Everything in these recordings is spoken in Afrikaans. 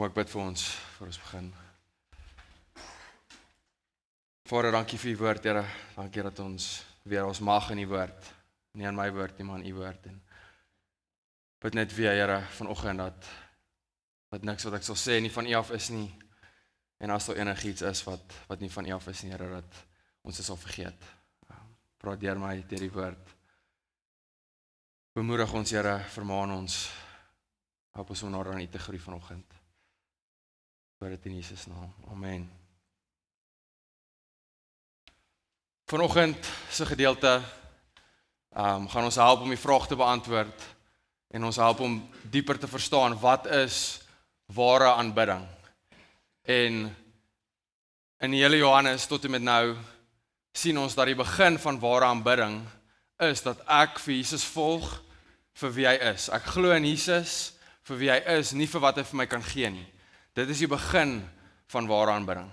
Kom ek bid vir ons begin. Vader, dankie vir die woord, Here. Dankie dat ons weer ons mag in die woord. Nie aan my woord, nie, maar aan u woord. En bid net weer, Here, vanoggend dat niks wat ek sal sê nie van u af is nie. En as daar enigiets is wat nie van u af is nie, Here, dat ons dit sal vergeet. Praat deur my deur die woord. Bemoedig ons, Here, vermaan ons. Help ons om nader aan u te groei vanoggend. Vir dit in Jesus naam. Amen. Vanoggend se gedeelte gaan ons help om die vraag te beantwoord en ons help om dieper te verstaan wat is ware aanbidding. En in die hele Johannes tot en met nou sien ons dat die begin van ware aanbidding is dat ek vir Jesus volg vir wie hy is. Ek glo in Jesus vir wie hy is, nie vir wat hy vir my kan gee nie. Dit is die begin van ware aanbidding.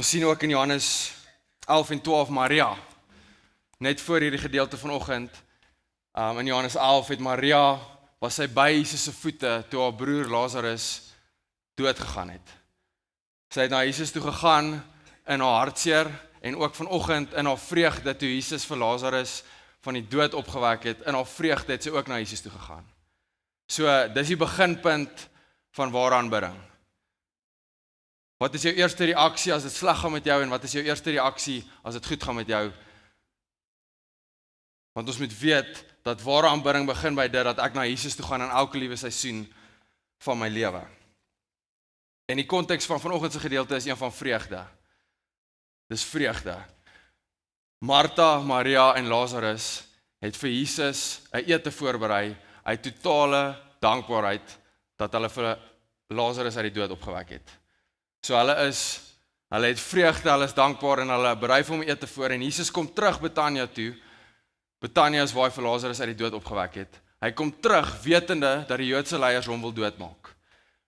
Ons sien ook in Johannes 11 en 12 Maria, net voor hierdie gedeelte vanoggend, in Johannes 11 het Maria, was sy by Jesus se voete toe haar broer Lazarus dood gegaan het. Sy het na Jesus toe gegaan in haar hartseer en ook vanoggend in haar vreugde toe Jesus vir Lazarus van die dood opgewek het, in haar vreugde het sy ook na Jesus toe gegaan. So, dis die beginpunt van ware aanbidding. Wat is jou eerste reaksie as dit sleg gaan met jou en wat is jou eerste reaksie as dit goed gaan met jou? Want ons moet weet dat ware aanbidding begin by dit dat ek na Jesus toe gaan in elke liewe seisoen van my lewe. En die konteks van vanoggend se gedeelte is een van vreugde. Dis vreugde. Martha, Maria en Lazarus het vir Jesus 'n ete voorberei uit totale dankbaarheid dat hulle vir Lazarus uit die dood opgewek het. So hulle het vreugde, hulle is dankbaar en hulle berei vir hom ete voor en Jesus kom terug Betania toe. Betania is waar hy vir Lazarus uit die dood opgewek het. Hy kom terug wetende dat die Joodse leiers hom wil doodmaak.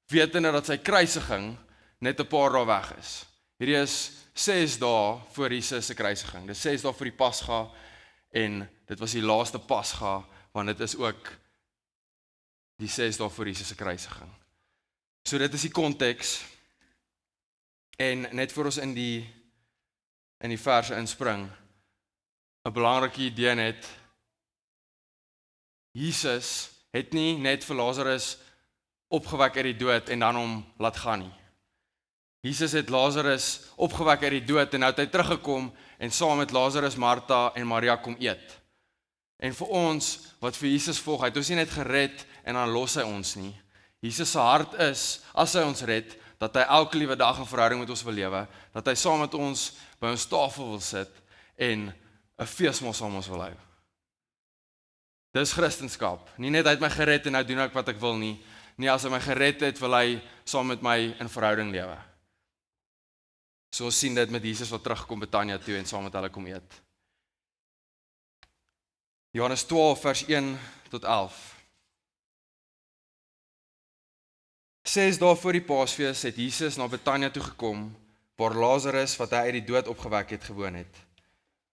Wetende dat sy kruisiging net 'n paar dae weg is. Hierdie is 6 dae voor Jesus se kruisiging. Dis 6 dae voor die Pasga en dit was die laaste Pasga want dit is ook die 6 dae voor Jesus se kruisiging. So dit is die konteks. En net voor ons in die verse inspring, 'n belangrike idee net. Jesus het nie net vir Lazarus opgewek uit die dood en dan hom laat gaan nie. Jesus het Lazarus opgewek uit die dood en nou het hy teruggekom en saam met Lazarus, Martha en Maria kom eet. En vir ons wat vir Jesus volg, hy het ons nie net gered en dan los hy ons nie. Jesus se hart is, as hy ons red, dat hy elke liewe dag 'n verhouding met ons wil lewe, dat hy saam met ons by ons tafel wil sit en 'n feesmaal saam ons wil hou. Dis Christendom. Nie net hy het my gered en nou doen ek wat ek wil nie. Nee, as hy my gered het, wil hy saam met my in verhouding lewe. So ons sien dit met Jesus wat terugkom Betania toe en saam met hulle kom eet. Johannes 12 vers 1 tot 11. 6 dae voor die Paasfees het Jesus na Betania toe gekom, waar Lazarus wat hy uit die dood opgewek het gewoon het.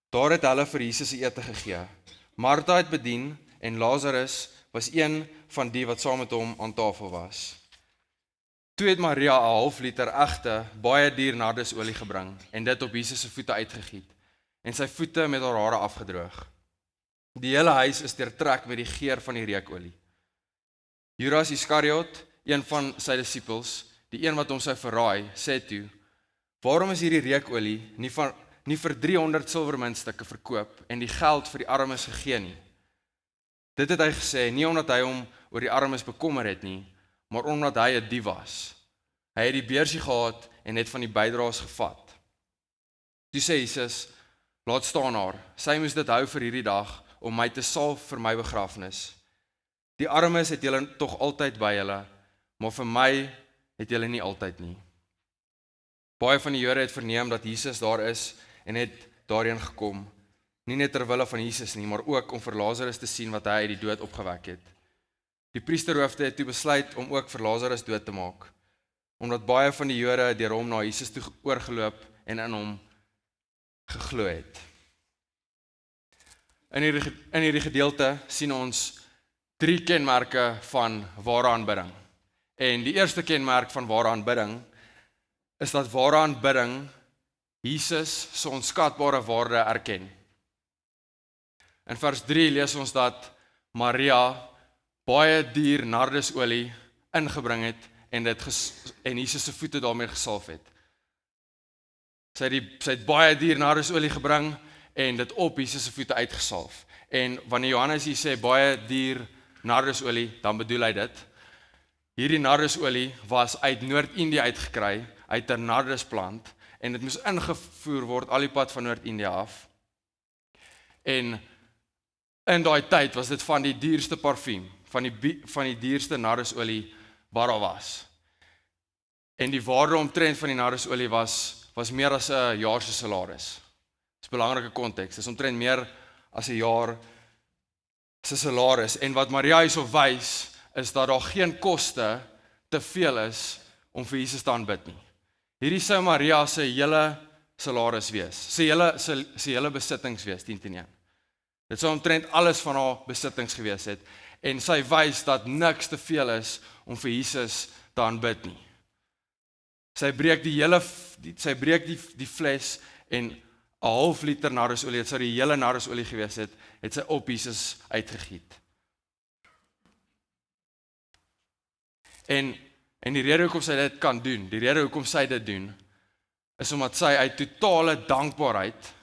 Daar het hulle vir Jesus se ete gegee. Martha het bedien en Lazarus was een van die wat saam met hom aan tafel was. Toe het Maria 'n half liter egte, baie duur nardesolie gebring en dit op Jesus se voete uitgegiet en sy voete met haar hare afgedroog. Die hele huis is deurtrek met die geur van die reukolie. Judas Iskariot, een van sy disippels, die een wat hom sou verraai, sê toe: "Waarom is hierdie reukolie nie vir 300 silwermuntstukke verkoop en die geld vir die armes gegee nie?" Dit het hy gesê, nie omdat hy hom oor die armes bekommer het nie, maar omdat hy 'n dief was. Hy het die beursie gehad en het van die bydraes gevat. Toe sê Jesus: "Laat staan haar, sy moes dit hou vir hierdie dag, om my te salf vir my begrafnis. Die armes het julle tog altyd by julle, maar vir my het julle nie altyd nie." Baie van die Jode het verneem dat Jesus daar is en het daarheen gekom, nie net ter wille van Jesus nie, maar ook om vir Lazarus te sien wat hy uit die dood opgewek het. Die priesterhoofde het toe besluit om ook vir Lazarus dood te maak, omdat baie van die Jode deur hom na Jesus toe oorgeloop en in hom geglo het. In hierdie gedeelte sien ons 3 kenmerke van ware aanbidding. En die eerste kenmerk van ware aanbidding is dat ware aanbidding Jesus se onskatbare waarde erken. In vers 3 lees ons dat Maria baie duur nardesolie ingebring het en Jesus se voete daarmee gesalf het. Sy het baie duur nardesolie gebring en dit op Jesus se voete uitgesalf. En wanneer Johannes hier sê baie duur nardesolie, dan bedoel hy dit. Hierdie nardesolie was uit Noord-Indië uitgekry, uit 'n nardesplant, en dit moes ingevoer word al die pad van Noord-Indië af. En in daai tyd was dit van die duurste parfuum, van die duurste nardesolie wat daar was. En die waarde omtrent van die nardesolie was meer as 'n jaar se salaris. Dis 'n belangrike konteks. Dis omtrent meer as 'n jaar se salaris. En wat Maria hierso wys, is dat daar geen koste te veel is om vir Jesus te aanbid nie. Hierdie sou Maria se hele salaris wees, sy hele besittings wees, 10-1. Dit sou omtrent alles van haar besittings gewees het, en sy wys dat niks te veel is om vir Jesus te aanbid nie. Sy breek die fles en 'n half liter nardesolie, dit sou die hele nardesolie gewees het sy op Jesus uitgegiet. En die rede hoekom sy dit kan doen, die rede hoekom sy dit doen, is omdat sy uit totale dankbaarheid,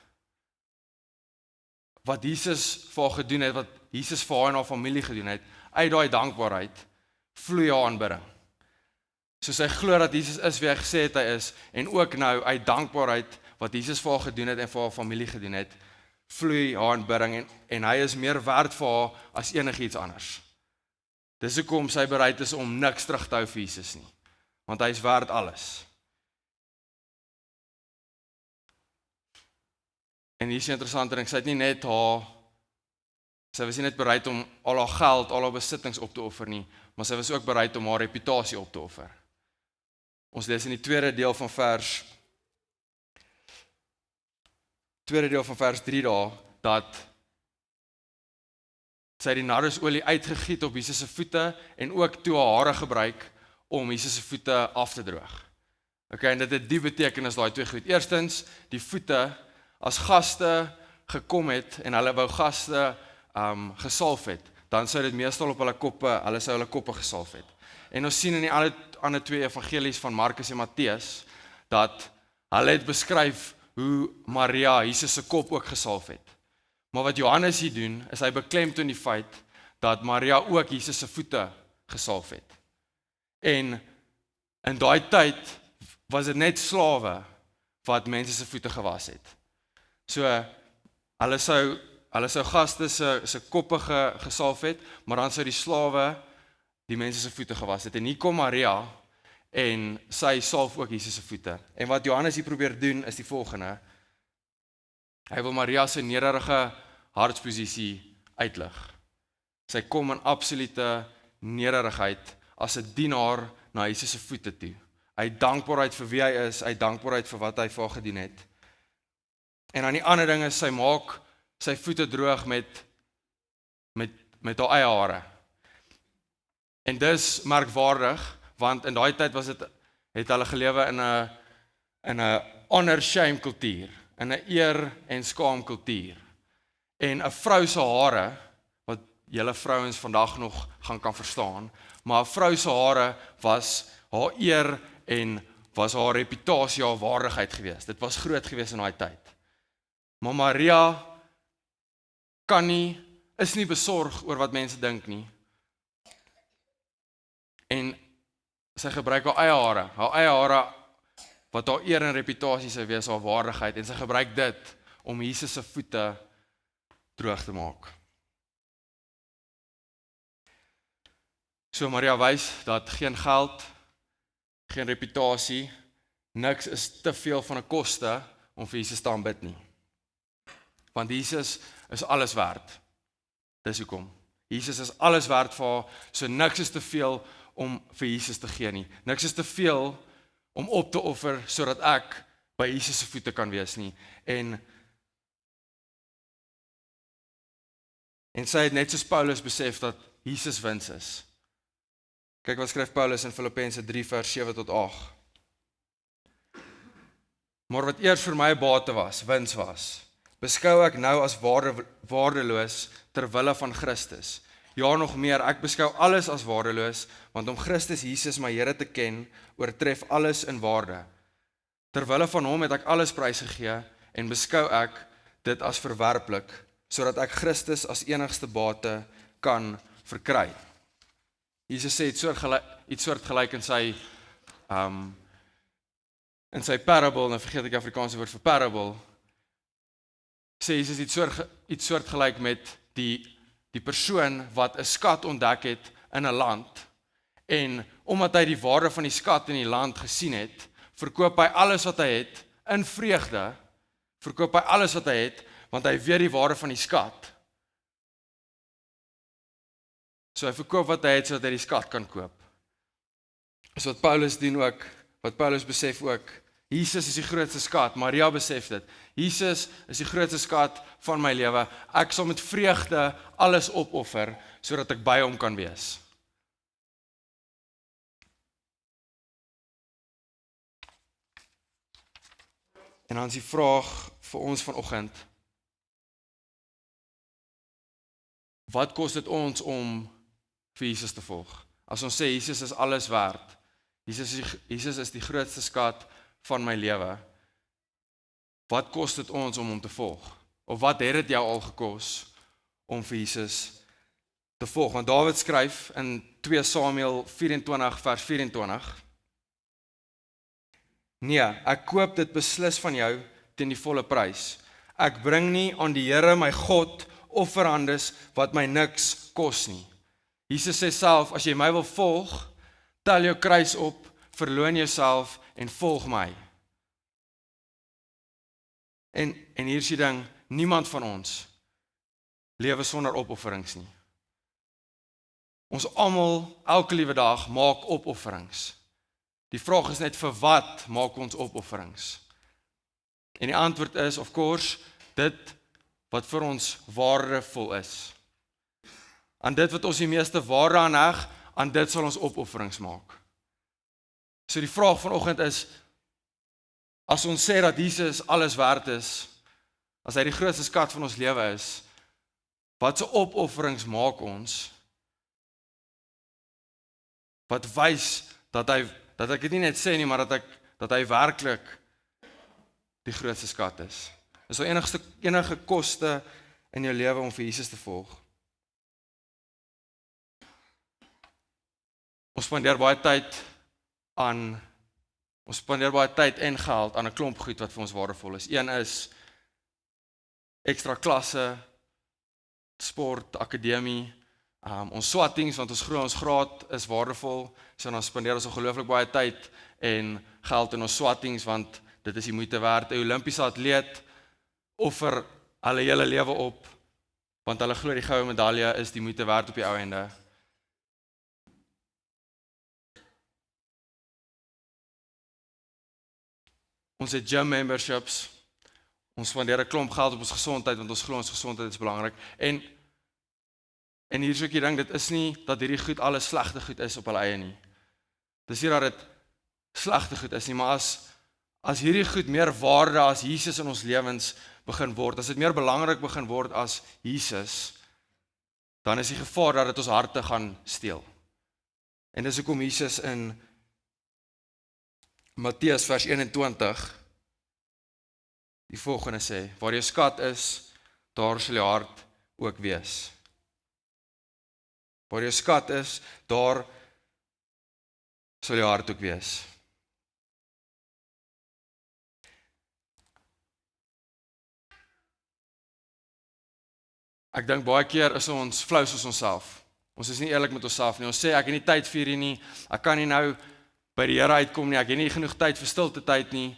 wat Jesus vir haar gedoen het, wat Jesus vir haar en haar familie gedoen het, uit daai dankbaarheid, vloei haar aanbidding. So sy glo dat Jesus is wie hy gesê het hy is, en ook nou uit dankbaarheid, wat Jesus vir haar gedoen het en vir haar familie gedoen het, vloei haar aanbidding, en hy is meer werd vir haar as enigiets anders. Dis hoekom sy bereid is om niks terug te hou vir Jesus nie, want hy is werd alles. En hier is 'n interessante ding, sy was nie net bereid om al haar geld, al haar besittings op te offer nie, maar sy was ook bereid om haar reputasie op te offer. Ons lees in die tweede deel van vers 3 daar, dat sy die nardesolie uitgegiet op Jesus se voete, en ook toe haar hare gebruik, om Jesus se voete af te droog. Okay, en dit het die betekenis daai twee goed. Eerstens, die voete, as gaste gekom het, en hulle wou gaste gesalf het, dan sou dit meestal op hulle sou hulle koppe gesalf het. En ons sien in die ander twee evangelies van Markus en Matteus, dat hulle het beskryf hoe Maria Jesus se kop ook gesalf het. Maar wat Johannes hier doen, is hy beklemtoon die feit, dat Maria ook Jesus se voete gesalf het. En in daai tyd, was dit net slawe, wat mense se voete gewas het. So, hulle sou gaste se koppe gesalf het, maar dan sou die slawe die mense se voete gewas het. En hier kom Maria, en sy salf ook Jesus se voete. En wat Johannes hier probeer doen, is die volgende. Hy wil Maria se nederige hartsposisie uitlig. Sy kom in absolute nederigheid, as 'n dienaar na Jesus se voete toe. Uit dankbaarheid vir wie hy is, uit dankbaarheid vir wat hy vir haar gedoen het. En aan die ander ding is, sy maak sy voete droog met haar eie hare. En dis merkwaardig, want in daai tyd het hulle gelewe in 'n honor-shame kultuur, in 'n eer en skaam kultuur. En 'n vrou se hare, wat julle vrouens vandag nog kan verstaan, maar 'n vrou se hare was haar eer en was haar reputasie, haar waardigheid geweest. Dit was groot geweest in daai tyd. Maar Maria is nie besorg oor wat mense dink nie. En sy gebruik haar eie hare, wat haar eer en reputasie sou wees, haar waardigheid, en sy gebruik dit om Jesus se voete droog te maak. So Maria wys dat geen geld, geen reputasie, niks is te veel van 'n koste om vir Jesus te aanbid nie. Want Jesus is alles werd. Dis hoekom. Jesus is alles werd vir haar, so niks is te veel om vir Jesus te gee nie. Niks is te veel om op te offer, sodat ek by Jesus se voete kan wees nie. En sy het net soos Paulus besef dat Jesus wins is. Kyk wat skryf Paulus in Filippense 3 vers 7 tot 8. Maar wat eers vir my 'n bate was, wins was, beskou ek nou as waardeloos ter wille van Christus. Ja, nog meer, ek beskou alles as waardeloos, want om Christus Jesus my Here te ken, oortref alles in waarde. Ter wille van hom het ek alles prysgegee en beskou ek dit as verwerplik, sodat ek Christus as enigste bate kan verkry. Jesus sê iets soortgelyk in sy parable, en vergeet ek die Afrikaanse woord vir parable, sê Jesus iets soortgelyk met die persoon wat 'n skat ontdek het in 'n land, en omdat hy die waarde van die skat in die land gesien het, verkoop hy alles wat hy het, in vreugde, verkoop hy alles wat hy het, want hy weet die waarde van die skat. So hy verkoop wat hy het, sodat hy die skat kan koop. So wat Paulus doen ook, wat Paulus besef ook, Jesus is die grootste skat, Maria besef dit. Jesus is die grootste skat van my lewe. Ek sal met vreugde alles opoffer, sodat ek by hom kan wees. En dan is die vraag vir ons vanoggend, wat kos dit ons om vir Jesus te volg? As ons sê Jesus is alles werd, Jesus is die grootste skat van my lewe, wat kos dit ons om hom te volg? Of wat het dit jou al gekos om vir Jesus te volg? Want Dawid skryf in 2 Samuel 24 vers 24, nee, ek koop dit beslis van jou teen die volle prys. Ek bring nie aan die Here my God offerandes wat my niks kos nie. Jesus sê self, as jy my wil volg, tel jou kruis op, verloon jouself en volg my. En hier is die ding, niemand van ons lewe sonder opofferings nie. Ons almal, elke liewe dag, maak opofferings. Die vraag is net, vir wat maak ons opofferings? En die antwoord is, of course, dit wat vir ons waardevol is. Aan dit wat ons die meeste waarde aan heg, aan dit sal ons opofferings maak. So die vraag vanoggend is, as ons sê dat Jesus alles werd is, as hy die grootste skat van ons lewe is, wat se opofferings maak ons, wat wys dat ek dit nie net sê nie, maar dat hy werklik die grootste skat is. Is daar enige koste in jou lewe om vir Jesus te volg? Ons spandeer baie tyd en geld aan 'n klomp goed wat vir ons waardevol is. Een is ekstra klasse, sport, akademie, ons swattings, want ons glo ons graad is waardevol, so dan spandeer ons ongelooflik baie tyd en geld in ons swattings, want dit is die moeite werd. 'n Olimpiese atleet offer hulle hele lewe op, want hulle glo die goue medalje is die moeite werd op die ou ende. Ons het gym memberships, ons spandeer 'n klomp geld op ons gesondheid, want ons glo ons gesondheid is belangrik. En hier is ook die ding, dit is nie dat hierdie goed alles slegte goed is op hulle eie nie. Dis nie dat dit slegte goed is nie, maar as hierdie goed meer waarde as Jesus in ons lewens begin word, as dit meer belangrik begin word as Jesus, dan is die gevaar dat dit ons harte gaan steel. En dis hoekom Jesus in Matteus vers 21 die volgende sê, waar jou skat is, daar sal jou hart ook wees. Waar jou skat is, daar sal jou hart ook wees. Ek dink baie keer is ons flou soos onsself. Ons is nie eerlik met onsself nie. Ons sê ek het nie tyd vir hierdie nie. Ek kan nie nou by die Here uitkom nie. Ek het nie genoeg tyd vir stilte tyd nie.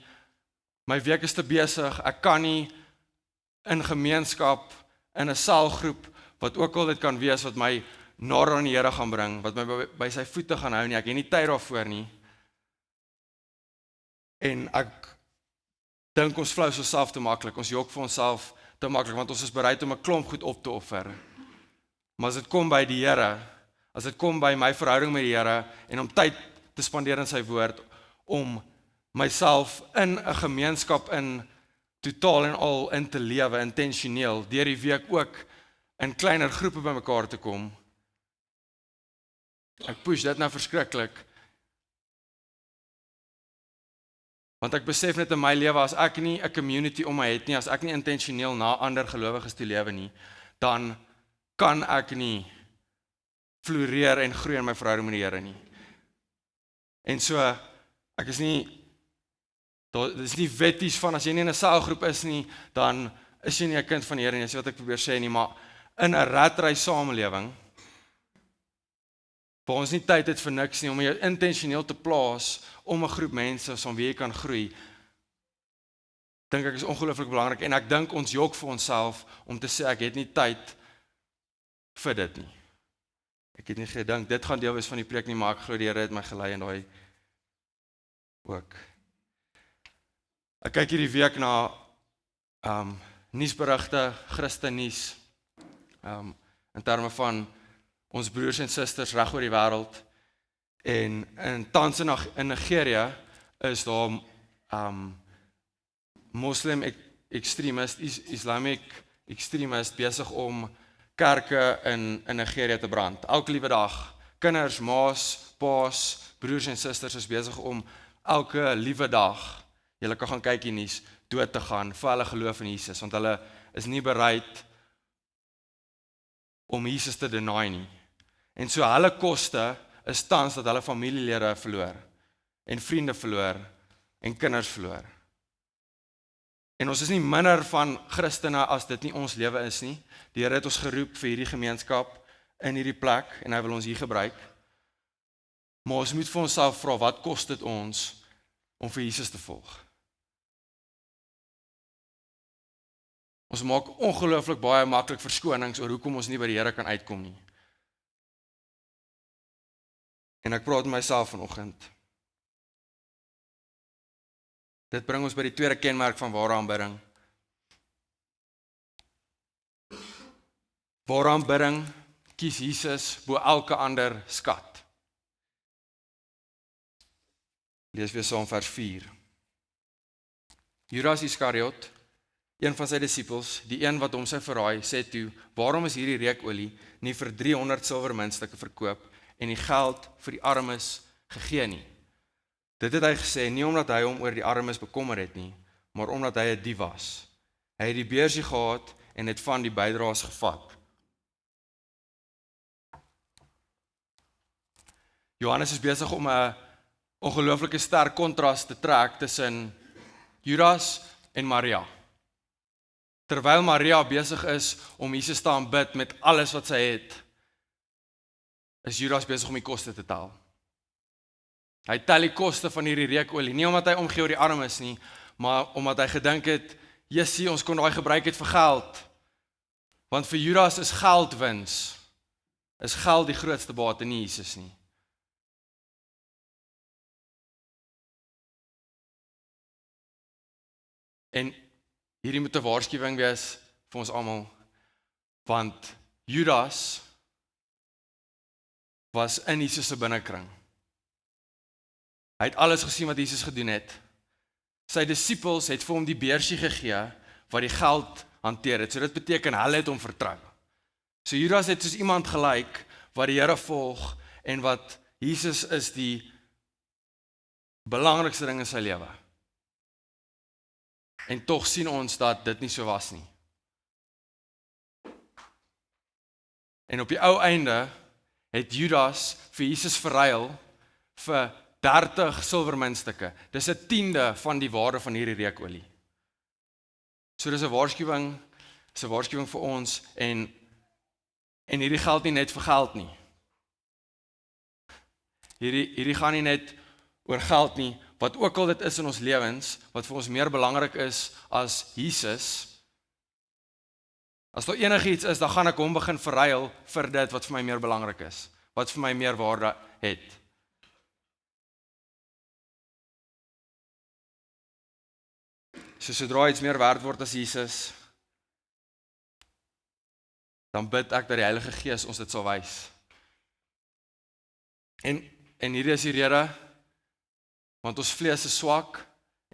My week is te besig. Ek kan nie in gemeenskap, in 'n selgroep, wat ook al dit kan wees wat my nader aan die Here gaan bring, wat my by sy voete gaan hou nie. Ek het nie tyd daarvoor nie. En ek dink ons flou onsself te maklik. Ons jok vir onsself te maklik, want ons is bereid om 'n klomp goed op te offer. Maar as dit kom by die Here, as dit kom by my verhouding met die Here en om tyd te spandeer in sy woord, om myself in 'n gemeenskap in totaal en al in te lewe, intentioneel, deur die week ook in kleiner groepe bymekaar te kom. Ek push dit nou verskriklik, want ek besef net in my lewe, as ek nie 'n community om my het nie, as ek nie intentioneel na ander gelowiges toe lewe nie, dan kan ek nie floreer en groei in my verhouding met die Here nie. En so, ek is nie, dit is nie wetties van, as jy nie in 'n selgroep is nie, dan is jy nie 'n kind van die Here nie, dis wat ek probeer sê nie, maar in 'n ratry samelewing, waar ons nie tyd het vir niks nie, om jou intentioneel te plaas, om 'n groep mense saam wie jy kan groei, dink ek is ongelooflik belangrik, en ek dink ons jok vir onsself, om te sê, ek het nie tyd vir dit nie. Ek het nie gedink, dit gaan deel wees van die preek nie, maar ek glo die Here het my gelei in daai ook. Ek kyk hierdie week na nuusberigte, Christen nuus, in terme van ons broers en susters reg oor die wêreld, en tans in Nigeria is daar Muslim extremist, Islamic extremist besig om kerke in Nigeria te brand. Elke liewe dag, kinders, ma's, pa's, broers en susters is besig om elke liewe dag, julle kan gaan kyk hier nuus, dood te gaan vir hulle geloof in Jesus, want hulle is nie bereid om Jesus te deny nie. En so hulle koste is tans dat hulle familielede verloor, en vriende verloor, en kinders verloor. En ons is nie minder van Christene as dit nie ons lewe is nie. Die Here het ons geroep vir hierdie gemeenskap in hierdie plek, en hy wil ons hier gebruik. Maar ons moet vir onsself vra, wat kos dit ons om vir Jesus te volg? Ons maak ongelooflik baie maklik verskonings oor hoekom ons nie by die Here kan uitkom nie. En ek praat met myself vanoggend. Dit bring ons by die tweede kenmerk van ware aanbidding. Ware aanbidding kies Jesus bo elke ander skat. Lees weer saam vers 4. Judas Iskariot, een van sy disippels, die een wat hom sou verraai, sê toe, waarom is hierdie reukolie nie vir 300 silwermuntstukke verkoop en die geld vir die armes gegee nie? Dit het hy gesê, nie omdat hy hom oor die armes bekommer het nie, maar omdat hy 'n dief was. Hy het die beursie gehad en het van die bydraes gevat. Johannes is besig om 'n ongelooflike sterk kontras te trek tussen Judas en Maria. Terwyl Maria besig is om Jesus te aanbid met alles wat sy het, is Judas besig om die koste te tel. Hy tel die koste van hierdie reukolie, nie omdat hy omgee oor die armes nie, maar omdat hy gedink het, Jessie, ons kon daai gebruik het vir geld. Want vir Judas is geld wins. Is geld die grootste bate, nie Jesus nie. En hierdie moet 'n waarskuwing wees vir ons almal, want Judas was in Jesus se binnekring. Hy het alles gesien wat Jesus gedoen het. Sy disippels het vir hom die beursie gegee wat die geld hanteer het. So dit beteken hulle het hom vertrou. So Judas het soos iemand gelyk wat die Here volg en wat Jesus is die belangrikste ding in sy lewe. En tog sien ons dat dit nie so was nie. En op die ou einde het Judas vir Jesus verruil vir 30 silwermuntstukke. Dis 'n tiende van die waarde van hierdie reukolie. So dis 'n waarskuwing, vir ons en hierdie geld nie net vir geld nie. Hierdie gaan nie net oor geld nie, wat ook al dit is in ons lewens, wat vir ons meer belangrik is as Jesus. As daar enigiets is, dan gaan ek hom begin verruil vir dit wat vir my meer belangrik is, wat vir my meer waarde het. So sodra iets meer werd word as Jesus, dan bid ek dat die Heilige Gees ons dit sal wys. En hierdie is die rede, want ons vlees is swak,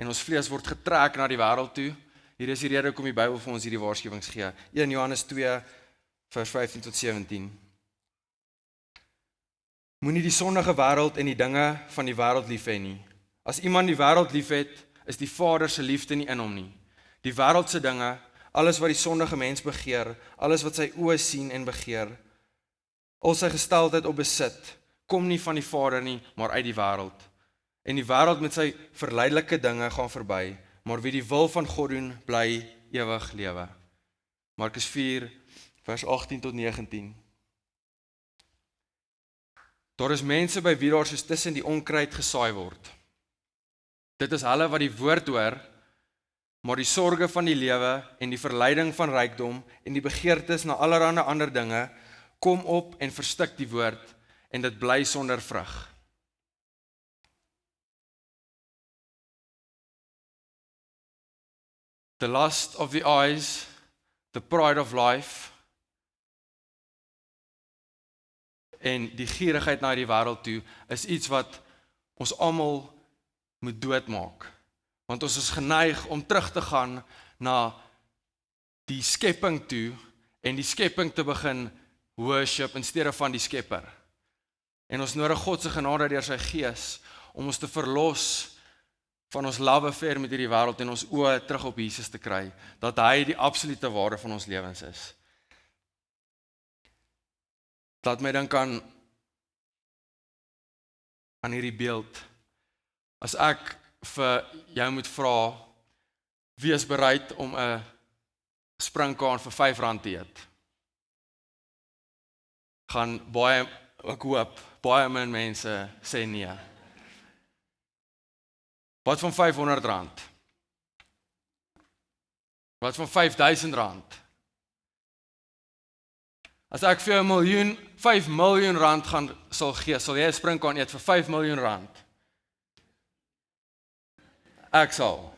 en ons vlees word getrek na die wêreld toe. Hierdie is die rede hoekom die Bybel vir ons hierdie waarskuwings gee. 1 Johannes 2, vers 15 tot 17. Moenie die sondige wêreld en die dinge van die wêreld lief hê nie. As iemand die wêreld liefhet, is die Vader se liefde nie in hom nie. Die wêreldse dinge, alles wat die sondige mens begeer, alles wat sy oë sien en begeer, al sy gesteldheid op besit, kom nie van die Vader nie, maar uit die wêreld. En die wêreld met sy verleidelike dinge gaan verby, maar wie die wil van God doen, bly ewig lewe. Markus 4, vers 18 tot 19. Daar is mense by wie daar soos tussen die onkruid gesaai word. Dit is hulle wat die woord hoor, maar die sorge van die lewe en die verleiding van rykdom en die begeertes na allerlei ander dinge kom op en verstik die woord en dit bly sonder vrug. The lust of the eyes, the pride of life, en die gierigheid na die wêreld toe, is iets wat ons almal moet doodmaak. Want ons is geneig om terug te gaan na die skepping toe, en die skepping te begin worship in steede van die skepper. En ons nodig God se genade deur sy gees, om ons te verlos van ons love affair met hierdie wêreld, en ons oë terug op Jesus te kry, dat hy die absolute waarde van ons lewens is. Laat my dink aan hierdie beeld. As ek vir jou moet vra, wie is bereid om 'n springkaan vir R5 te eet? Gaan baie, ek hoop, baie min mense sê nee. Wat van R500? Wat van R5000? As ek vir jou R5 miljoen sal gee, sal jy 'n springkaan eet vir R5 miljoen? Ek sal.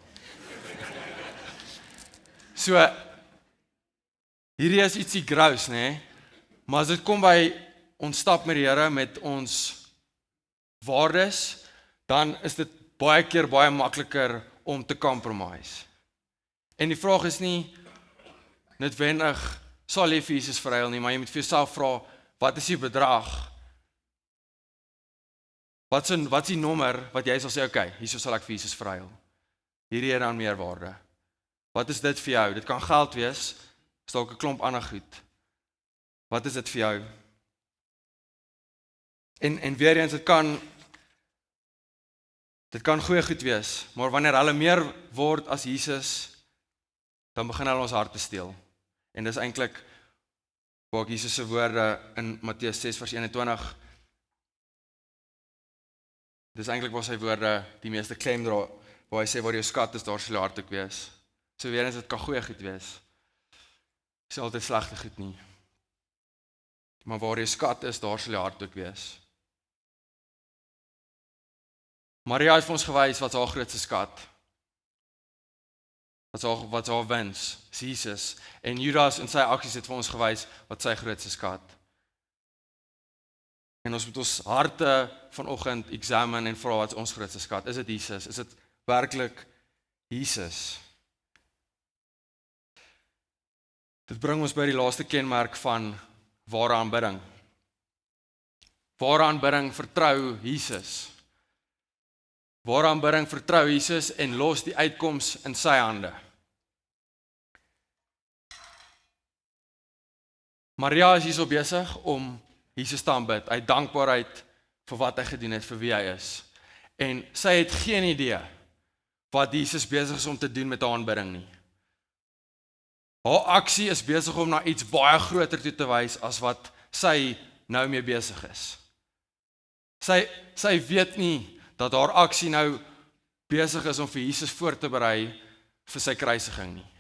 So, hierdie is ietsie gross, né? Maar as dit kom by ons stap met die Here, met ons waardes, dan is dit baie keer baie makliker om te compromise. En die vraag is nie noodwendig, sal jy vir Jesus verruil nie, maar jy moet vir jouself vra, wat is die bedrag? Wat is die nommer wat jy sal sê, okay, hierso sal ek vir Jesus verruil. Hierdie dan meer waarde. Wat is dit vir jou? Dit kan geld wees, is dalk 'n klomp ander goed. Wat is dit vir jou? En weer eens, dit kan goeie goed wees, maar wanneer hulle meer word as Jesus, dan begin hulle ons harte steel. En dis eintlik waar Jesus se woorde in Matteus 6 vers 21, dis eintlik waar sy woorde die meeste klem dra, waar hy sê waar jou skat is, daar sal jou hart ook wees. So weer eens, dit kan goeie goed wees. Dis altyd slegte goed nie. Maar waar jou skat is, daar sal jou hart ook wees. Maria het vir ons gewys wat haar grootste skat. Wat haar wens, is Jesus. En Judas in sy aksies het vir ons gewys wat sy grootste skat. En ons moet ons harte vanoggend examine en vra wat is ons grootste skat. Is dit Jesus? Is dit werklik Jesus? Dit bring ons by die laaste kenmerk van ware aanbidding. Ware aanbidding vertrou Jesus. Ware aanbidding vertrou Jesus en los die uitkoms in sy hande. Maria is hierso besig om Jesus te aanbid, uit dankbaarheid vir wat hy gedoen het, vir wie hy is. En sy het geen idee wat Jesus besig is om te doen met haar aanbidding nie. Haar aksie is besig om na iets baie groter toe te wys as wat sy nou mee besig is. Sy weet nie dat haar aksie nou besig is om vir Jesus voor te berei vir sy kruisiging nie.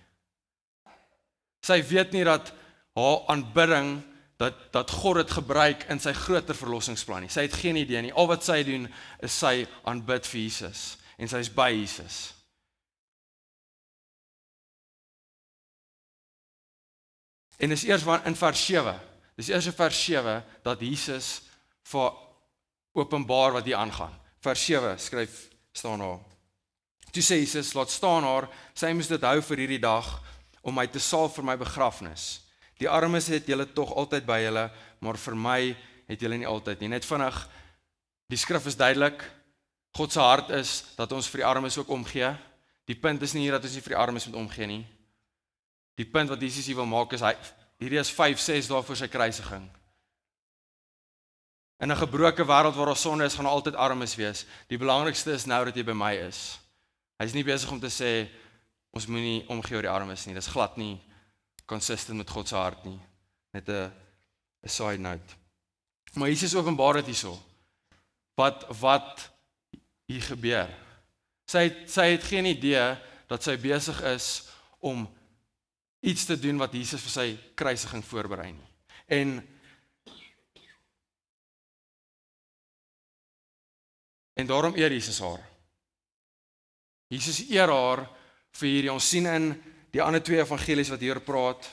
Sy weet nie dat haar aanbidding, dat God het gebruik in sy groter verlossingsplan nie. Sy het geen idee nie. Al wat sy doen, is sy aanbid vir Jesus. En sy is by Jesus. En dis eers in vers 7. Dis eers in vers 7 dat Jesus vir openbaar wat hier aangaan. Vers 7 staan daar. Toe sê Jesus, laat staan haar, sy moes dit hou vir hierdie dag, om my te salf vir my begrafnis. Die armes het julle tog altyd by julle, maar vir my het julle nie altyd nie. Net vinnig, die skrif is duidelik, God se hart is dat ons vir die armes ook omgee. Die punt is nie hier dat ons nie vir die armes moet omgee nie. Die punt wat Jesus hier wil maak is, hierdie is 5-6 dae voor sy kruisiging. In 'n gebroke wêreld waar daar sonde is, gaan daar altyd armes wees. Die belangrikste is nou dat jy by my is. Hy is nie besig om te sê, ons moet nie omgee oor die armes nie. Dis glad nie consistent met God se hart nie. Net 'n side note. Maar Jesus openbaar dit hierso. Wat hier gebeur. Sy het geen idee dat sy besig is om iets te doen wat Jesus vir sy kruisiging voorberei nie. En daarom eer Jesus haar. Jesus eer haar vir hierdie, ons sien in die ander 2 evangelies wat hier praat.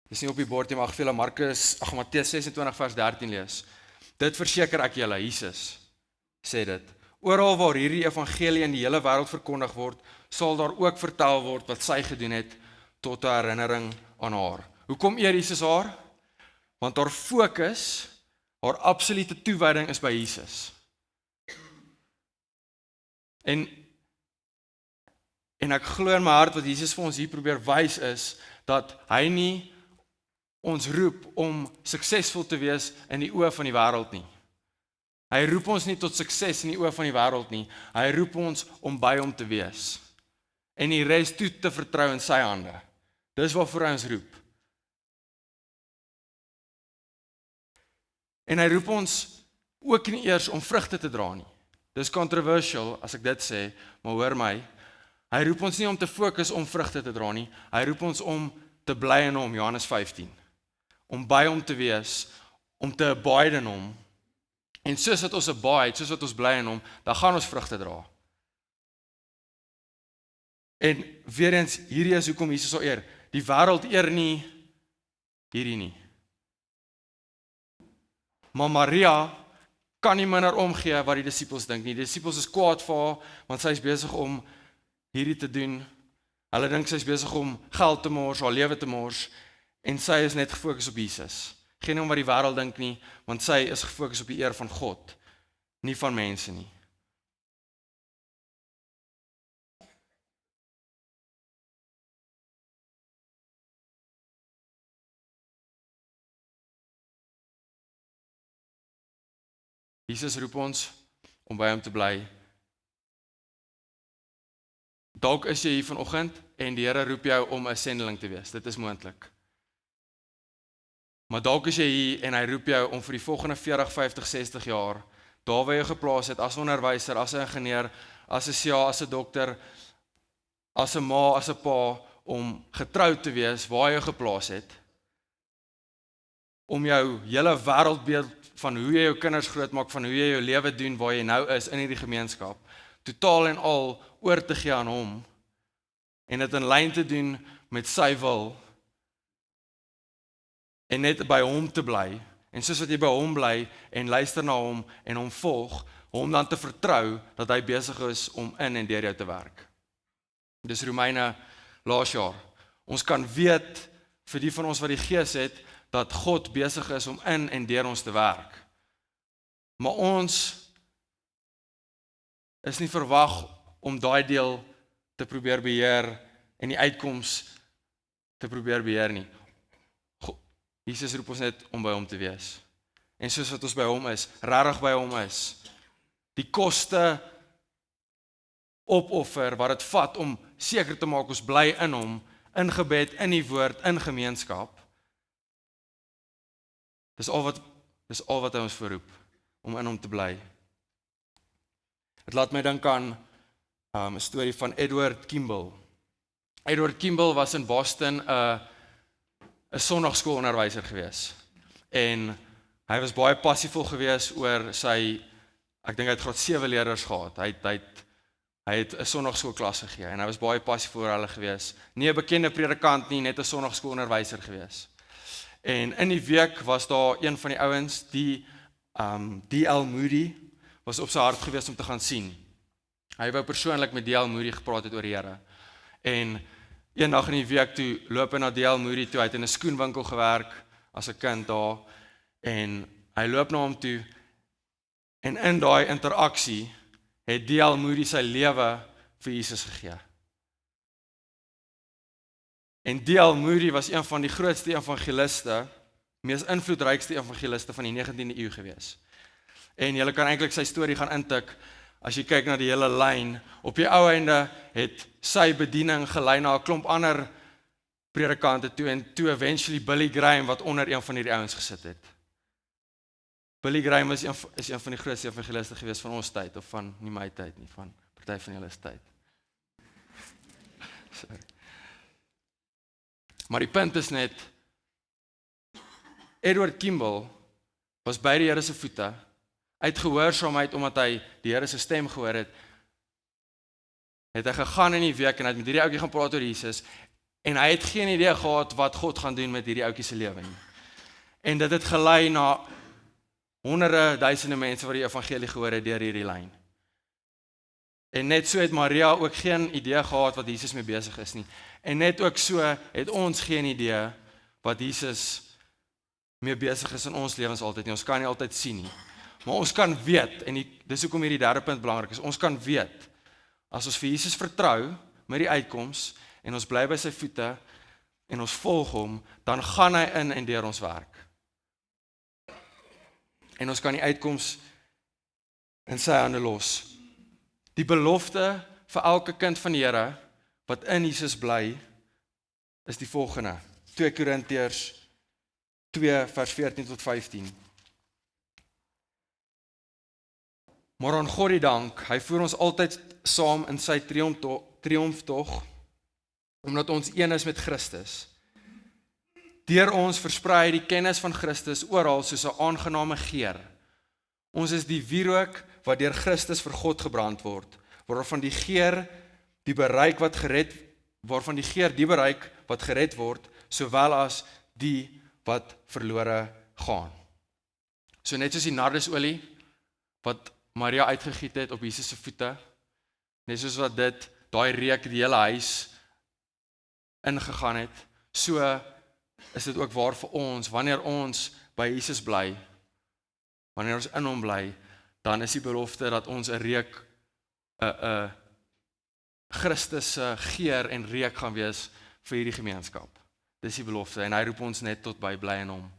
Dis nie op die bord nie, maar ek wil Matteus 26 vers 13 lees. Dit verseker ek julle, Jesus sê dit. Oral waar hierdie evangelie in die hele wêreld verkondig word, sal daar ook vertel word wat sy gedoen het tot 'n herinnering aan haar. Hoekom eer Jesus haar? Want haar fokus, haar absolute toewyding is by Jesus. En ek glo in my hart wat Jesus vir ons hier probeer wys is, dat hy nie ons roep om suksesvol te wees in die oë van die wêreld nie. Hy roep ons nie tot sukses in die oë van die wêreld nie. Hy roep ons om by hom te wees. En die res toe te vertrou in sy hande. Dis waarvoor hy ons roep. En hy roep ons ook nie eers om vrugte te dra nie. Dis controversial as ek dit sê, maar hoor my. Hy roep ons nie om te fokus om vrugte te dra nie. Hy roep ons om te bly in hom, Johannes 15. Om by hom te wees, om te abide in hom. En soos wat ons abide, soos wat ons bly in hom, dan gaan ons vrugte dra. En weer eens, hierdie is hoekom Jesus sal eer. Die wêreld eer nie hierdie nie. Maar Maria kan nie minder omgee wat die disippels dink nie. Die disippels is kwaad vir haar, want sy is besig om hierdie te doen. Hulle dink sy is besig om geld te mors, haar lewe te mors, en sy is net gefokus op Jesus. Geen om wat die wêreld dink nie, want sy is gefokus op die eer van God, nie van mense nie. Jesus roep ons om by hom te bly. Dalk is jy hier vanoggend en die Here roep jou om 'n sendeling te wees. Dit is moontlik. Maar dalk is jy hier en hy roep jou om vir die volgende 40, 50, 60 jaar, daar waar jy geplaas het, as onderwyser, as 'n ingenieur, as 'n CA, as 'n dokter, as 'n ma, as 'n pa, om getroud te wees waar jy geplaas het, om jou hele wêreldbeeld van hoe jy jou kinders grootmaak, van hoe jy jou lewe doen waar jy nou is in hierdie gemeenskap, totaal en al oor te gee aan hom, en dit in lyn te doen met sy wil, en net by hom te bly, en soos wat jy by hom bly, en luister na hom, en hom volg, hom dan te vertrou, dat hy besig is om in en deur jou te werk. Dis Romeine laas jaar. Ons kan weet, vir die van ons wat die Gees het, dat God besig is om in en deur ons te werk. Maar ons is nie verwag om daai deel te probeer beheer en die uitkoms te probeer beheer nie. Jesus roep ons net om by hom te wees. En soos wat ons by hom is, regtig by hom is, die koste opoffer wat dit vat om seker te maak ons bly in hom, in gebed, in die woord, in gemeenskap. Dis al wat hy ons voorroep, om in hom te bly. Het laat my dink aan 'n storie van Edward Kimball. Edward Kimball was in Boston 'n sonnaarskoolonderwyser gewees. En hy was baie passievol gewees oor sy, ek dink hy het graad 7 leerders gehad. Hy het 'n sonnaarskoolklas gegee en hy was baie passievol oor hulle gewees. Nie 'n bekende predikant nie, net 'n sonnaarskoolonderwyser gewees. En in die week was daar een van die ouens, die D.L. Moody was op sy hart gewees om te gaan sien. Hy wou persoonlik met D.L. Moody gepraat het oor die Here. En een dag in die week toe loop hy na D.L. Moody toe, hy het in 'n skoenwinkel gewerk as 'n kind daar, en hy loop na hom toe, en in daai interaksie het D.L. Moody sy lewe vir Jesus gegee. En D.L. Moody was een van die grootste evangeliste, mees invloedrykste evangeliste van die 19de eeu gewees. En jy kan eintlik sy storie gaan intik, as jy kyk na die hele lyn, op die ou einde het sy bediening gelei na 'n klomp ander predikante toe, en toe eventually Billy Graham wat onder een van hierdie ouens gesit het. Billy Graham is een van die grootste evangeliste gewees van ons tyd, of van nie my tyd nie, van party van julle tyd. Sorry. Maar die punt is net, Edward Kimball was by die Here se voete, uit gehoorsaamheid omdat hy die Here se stem gehoor het, het hy gegaan in die week en hy het met hierdie ouetjie gaan praat oor Jesus, en hy het geen idee gehad wat God gaan doen met hierdie ouetjie se lewe nie. En dit het gelei na honderde, duisende mense wat die evangelie gehoor het deur hierdie lyn. En net so het Maria ook geen idee gehad wat Jesus mee besig is nie. En net ook so het ons geen idee wat Jesus mee besig is in ons lewens altyd nie. Ons kan nie altyd sien nie. Maar ons kan weet, en dis hoekom hierdie derde punt belangrik is, ons kan weet, as ons vir Jesus vertrou met die uitkoms, en ons bly by sy voete, en ons volg hom, dan gaan hy in en deur ons werk. En ons kan die uitkoms in sy hande los. Die belofte vir elke kind van die Here, wat in Jesus bly, is die volgende. 2 Korintiërs 2 vers 14 tot 15. Maar aan God die dank, hy voer ons altyd saam in sy triomftog, omdat ons een is met Christus. Deur ons versprei hy die kennis van Christus oral soos 'n aangename geur. Ons is die wierook wat deur Christus vir God gebrand word, waarvan die geur die bereik wat gered word, sowel as die wat verlore gaan. So net soos die nardesolie wat Maria uitgegiet het op Jesus se voete, net soos wat daai reuk die hele huis ingegaan het, so is dit ook waar vir ons, wanneer ons by Jesus bly, wanneer ons in hom bly, dan is die belofte dat ons 'n reuk, 'n Christus se geur en reuk gaan wees vir hierdie gemeenskap. Dis die belofte, en hy roep ons net tot by bly in hom.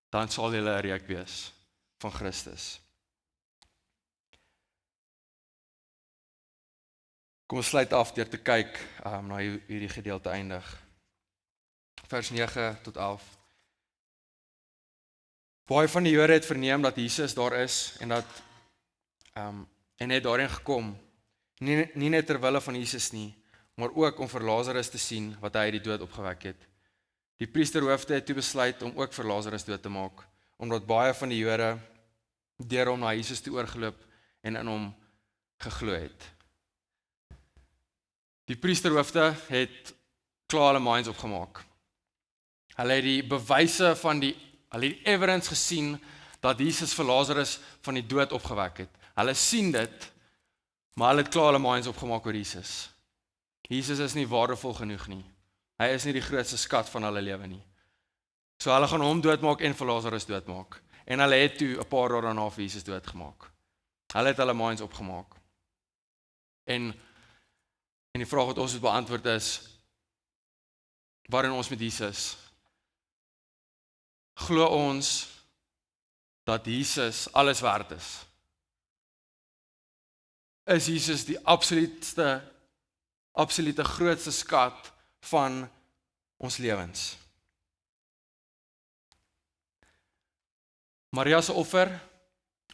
Dan sal julle 'n reuk wees van Christus. Kom ons sluit af deur te kyk na hierdie gedeelte eindig. Vers 9 tot 11. Baie van die Jode het verneem dat Jesus daar is en het daarheen gekom, nie net ter wille van Jesus nie, maar ook om vir Lazarus te sien wat hy uit die dood opgewek het. Die priesterhoofde het toe besluit om ook vir Lazarus dood te maak, omdat baie van die Jode deur hom na Jesus toe oorgeloop en in hom geglo het. Die priesterhoofde het klaar hulle minds opgemaak. Hulle het die bewyse hulle het die evidence gesien dat Jesus vir Lazarus van die dood opgewek het. Hulle sien dit, maar hulle het klaar hulle minds opgemaak oor Jesus. Jesus is nie waardevol genoeg nie. Hy is nie die grootste skat van hulle lewe nie. So hulle gaan hom doodmaak en vir Lazarus doodmaak. En hulle het toe 'n paar dae daarna vir Jesus doodgemaak. Hulle het hulle minds opgemaak. En die vraag wat ons moet beantwoord is, waarin ons met Jesus? Glo ons dat Jesus alles werd is? Is Jesus die absolute grootste skat van ons lewens? Maria se offer,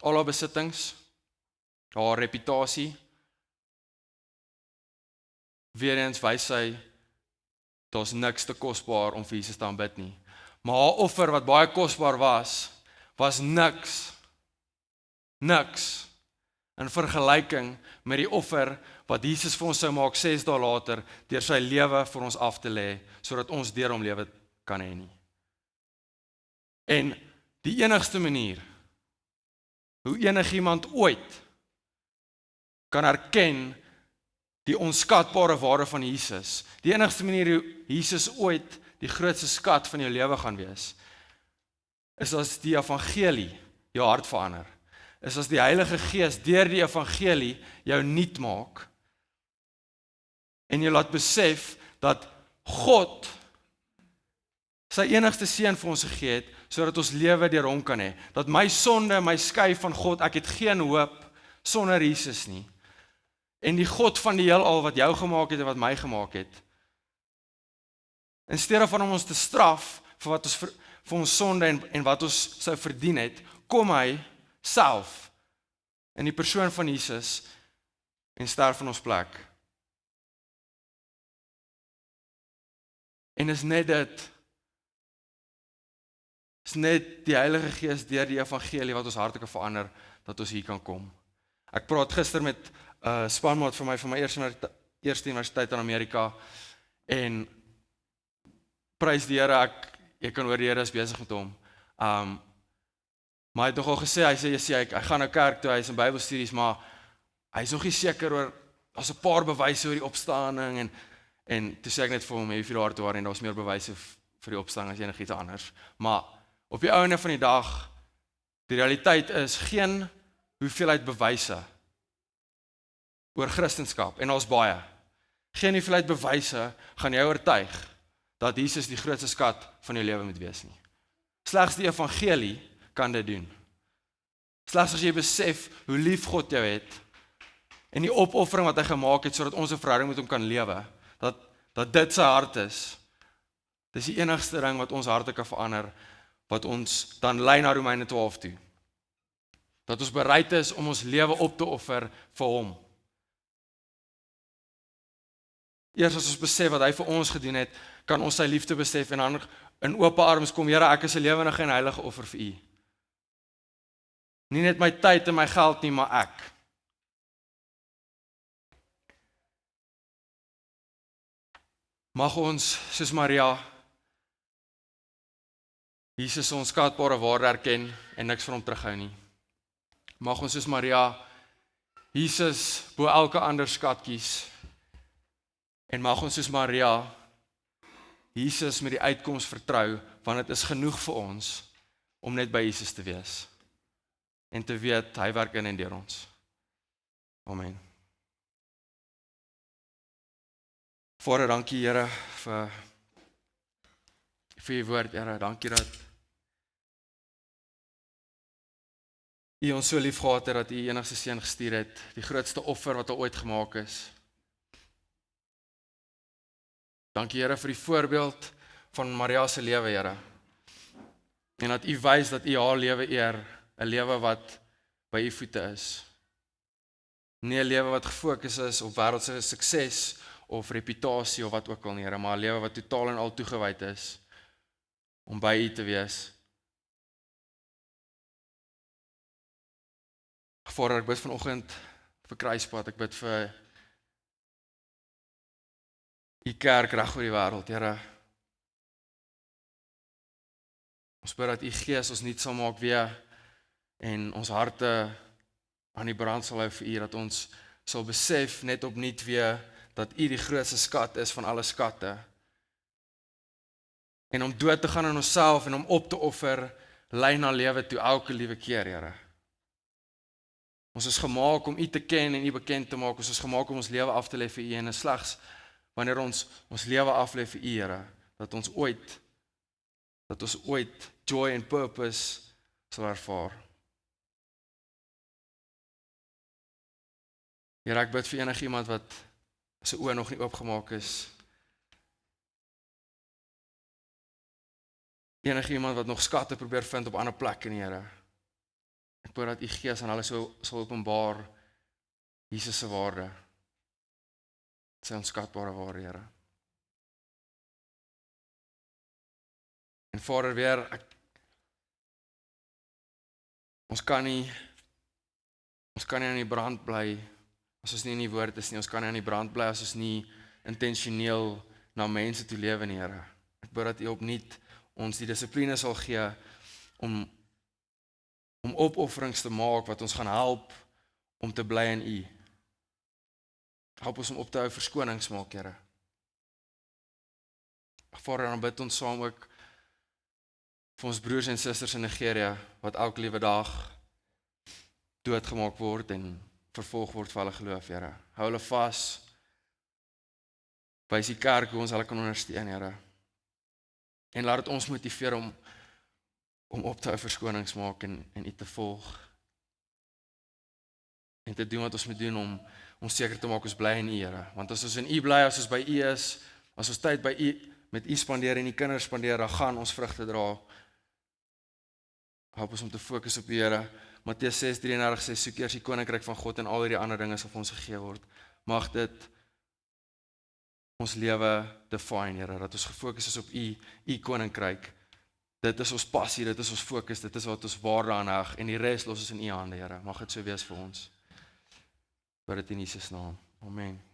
al haar besittings, haar reputasie, weer eens wys sy, daar's niks te kosbaar om vir Jesus te aanbid nie. Maar haar offer wat baie kosbaar was niks in vergelyking met die offer wat Jesus vir ons sou maak 6 dae later, deur sy lewe vir ons af te lê, sodat ons deur hom lewe kan hê nie. En die enigste manier hoe enigiemand ooit kan erken die onskatbare waarde van Jesus. Die enigste manier hoe Jesus ooit die grootste skat van jou lewe gaan wees, is as die evangelie jou hart verander. Is as die Heilige Gees deur die evangelie jou nuut maak en jy laat besef dat God sy enigste seun vir ons gegee het, sodat ons lewe deur hom kan hê. Dat my sonde my skei van God, ek het geen hoop sonder Jesus nie. En die God van die heelal wat jou gemaak het en wat my gemaak het, in steede van om ons te straf vir wat ons vir ons sonde en wat ons sou verdien het, kom hy self in die persoon van Jesus en sterf in ons plek. En is net dit, is net die Heilige Gees deur die evangelie wat ons harte kan verander, dat ons hier kan kom. Ek praat gister met spanmaat van my eerste universiteit in Amerika, en prys die Here, ek kan hoor die Here is besig met hom. Maar hy het nogal gesê, hy sê, hy gaan nou kerk toe, hy is in Bybelstudies, maar hy is nog nie seker oor, as 'n paar bewyse oor die opstanding, en toe sê ek net vir hom, jy hoef nie daar te worry, en daar was meer bewyse vir die opstanding as enigiets anders. Maar op die einde van die dag, die realiteit is geen hoeveelheid bewyse oor Christendom, en ons baie. Geen hoeveelheid bewyse gaan jou oortuig dat Jesus die grootste skat van jou lewe moet wees nie. Slegs die evangelie kan dit doen. Slegs as jy besef hoe lief God jou het en die opoffering wat hy gemaak het sodat ons 'n verhouding met hom kan lewe, dat dit sy hart is. Dis die enigste ding wat ons harte kan verander, wat ons dan lei na Romeine 12 toe. Dat ons bereid is om ons lewe op te offer vir hom. Eers as ons besef wat hy vir ons gedoen het, kan ons sy liefde besef en dan in oop arms kom, Here, ek is 'n lewendige en heilige offer vir U. Nie net my tyd en my geld nie, maar ek. Mag ons, soos Maria, Jesus ons skatbare waarde erken en niks van hom terughou nie. Mag ons soos Maria, Jesus bo elke ander skat kies. En mag ons soos Maria, Jesus met die uitkoms vertrou, want dit is genoeg vir ons om net by Jesus te wees. En te weet, hy werk in en deur ons. Amen. Vader, dankie Here vir U woord, Here. Dankie dat U ons so lief gehad het, dat U U enigste seun gestuur het, die grootste offer wat ooit gemaak is. Dankie Here vir die voorbeeld van Maria se lewe, Here. En dat U wys dat U haar lewe eer, 'n lewe wat by U voete is. Nie 'n lewe wat gefokus is op wêreldse sukses of reputasie of wat ook al nie, Here, maar 'n lewe wat totaal en al toegewyd is om by U te wees. Vader, ek bid vanoggend vir Kruispad, ek bid vir U kerk reg oor die wêreld, Here. Ons bid dat U Gees ons nuut sal maak weer en ons harte aan die brand sal hou vir U, dat ons sal besef net opnuut weer dat U die grootste skat is van alle skatte. En om dood te gaan aan onsself en om op te offer, lei na lewe toe elke liewe keer, Here. Ons is gemaak om U te ken en U bekend te maak. Ons is gemaak om ons lewe af te lê vir U, en is slegs wanneer ons lewe af lê vir U, Here, dat ons ooit joy en purpose sal ervaar. Here, ek bid vir enigiemand wat sy oë nog nie oopgemaak is. Enigiemand wat nog skatte probeer vind op ander plekke, Here. Ek bid dat U Gees aan hulle sal openbaar Jesus se waarde. Sy onskatbare waarde, Here. En Vader, weer, ons kan nie aan die brand bly as ons nie in die woord is nie. Ons kan nie aan die brand bly as ons nie intentioneel na mense toe lewe nie, Here. Ek bid dat U opnuut ons die dissipline sal gee om om opofferings te maak wat ons gaan help om te bly in U. Help ons om op te hou verskonings maak, Here. Vader, dan bid ons saam ook vir ons broers en susters in Nigeria, wat elke liewe dag doodgemaak word en vervolg word vir hulle geloof, Here. Hou hulle vas, wys die kerk hoe ons hulle kan ondersteun, Here. En laat dit ons motiveer om op te hou verskonings maak en U te volg. En te doen wat ons moet doen om seker te maak ons bly in U, Here. Want as ons in U bly, as ons by U is, as ons tyd by U met U spandeer en die kinders spandeer, dan gaan ons vrugte dra. Help ons om te fokus op U, Here. Matteus 6:33 sê, soek eers die koninkryk van God en al hierdie ander dinge sal vir ons gegee word. Mag dit ons lewe define, Here, dat ons gefokus is op U koninkryk. Dit is ons passie, dit is ons fokus, dit is wat ons waarde aan heg en die res los ons in U hande, Here. Mag dit so wees vir ons. Bid dit in Jesus naam. Amen.